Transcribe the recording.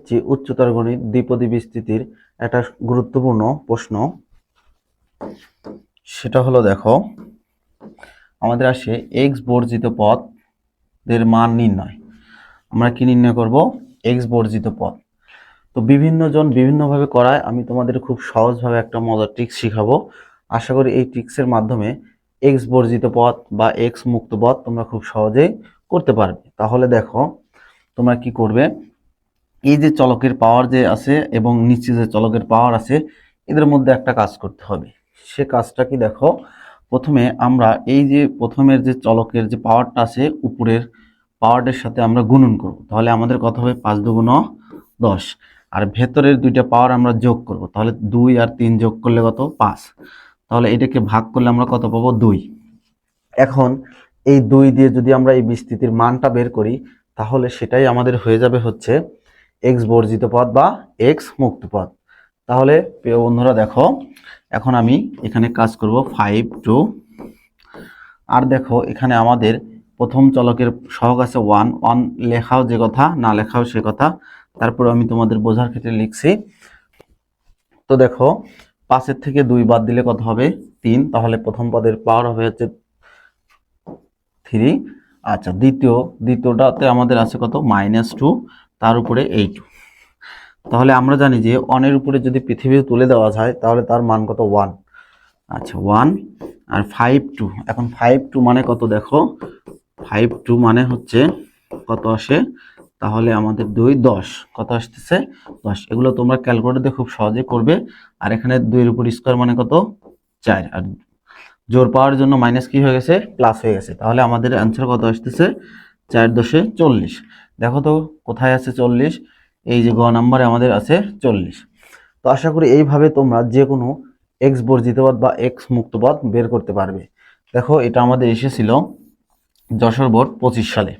যে উচ্চতর গণিত দ্বিপদী বিস্তৃতির একটা গুরুত্বপূর্ণ প্রশ্ন, সেটা হলো দেখো আমাদের আসে এক্স বর্জিত পদের মান নির্ণয়। আমরা কি নির্ণয় করব? এক্স বর্জিত পদ। তো বিভিন্ন জন বিভিন্নভাবে করায়, আমি তোমাদের খুব সহজভাবে একটা মজার ট্রিক্স শিখাবো। আশা করি এই ট্রিক্সের মাধ্যমে এক্স বর্জিত পদ বা এক্স মুক্ত পদ তোমরা খুব সহজেই করতে পারবে। তাহলে দেখো তোমরা কি করবে, এই যে চলকের পাওয়ার যে আছে এবং নিচে যে চলকের পাওয়ার আছে, এদের মধ্যে একটা কাজ করতে হবে। সে কাজটা কি দেখো, প্রথমে আমরা এই যে প্রথমের যে চলকের যে পাওয়ারটা আছে উপরের পাওয়ারের সাথে আমরা গুণন করব। তাহলে আমাদের কত হবে? 5 দুগুণ 10। আর ভেতরের দুইটা পাওয়ার আমরা যোগ করব, তাহলে 2 আর 3 যোগ করলে কত? 5। তাহলে এটাকে ভাগ করলে আমরা কত পাবো? 2। এখন এই 2 দিয়ে যদি আমরা এই বিস্তৃতির মানটা বের করি, তাহলে সেটাই আমাদের হয়ে যাবে হচ্ছে এক্স বর্জিত পদ বা এক্স মুক্ত পদ। তাহলে প্রিয় বন্ধুরা দেখো, এখন আমি এখানে কাজ করব 5 2। আর দেখো এখানে আমাদের প্রথম চলকের সহগ আছে 1 1, লেখাও যে কথা, না লেখাও সে কথা, তারপর আমি তোমাদের বোঝার ক্ষেত্রে লিখছি। তো দেখো 5 থেকে 2 বাদ দিলে কত হবে? 3। তাহলে প্রথম পদের পাওয়ার হবে হচ্ছে 3। আচ্ছা, দ্বিতীয়টাতে আমাদের আছে কত? -2, তার উপরে 8। তাহলে আমরা জানি যে অনের উপরে যদি পৃথিবী তুলে দেওয়া যায় তাহলে তার মান কত? 1। আচ্ছা 1 আর 5 2। এখন 5 2 মানে কত? দেখো 5 2 মানে হচ্ছে কত আসে? তাহলে আমাদের 2 10 কত আসতেছে? 10। এগুলো তোমরা ক্যালকুলেটরে খুব সহজে করবে। আর এখানে 2 এর উপর স্কয়ার মানে কত? 4। আর জোর পাওয়ার জন্য মাইনাস কি হয়ে গেছে? প্লাস হয়ে গেছে। তাহলে আমাদের অ্যান্সার কত আসতেছে? 4 10 40। দেখো তো কোথায় আছে 40? এই যে গ নাম্বারে আমাদের আছে 40। তো আশা করি এইভাবে তোমরা যে কোনো এক্স বর্জিত পদ বা এক্স মুক্ত পদ বের করতে পারবে। দেখো এটা আমাদের এসেছিল যশোর বোর্ড 25 সালে।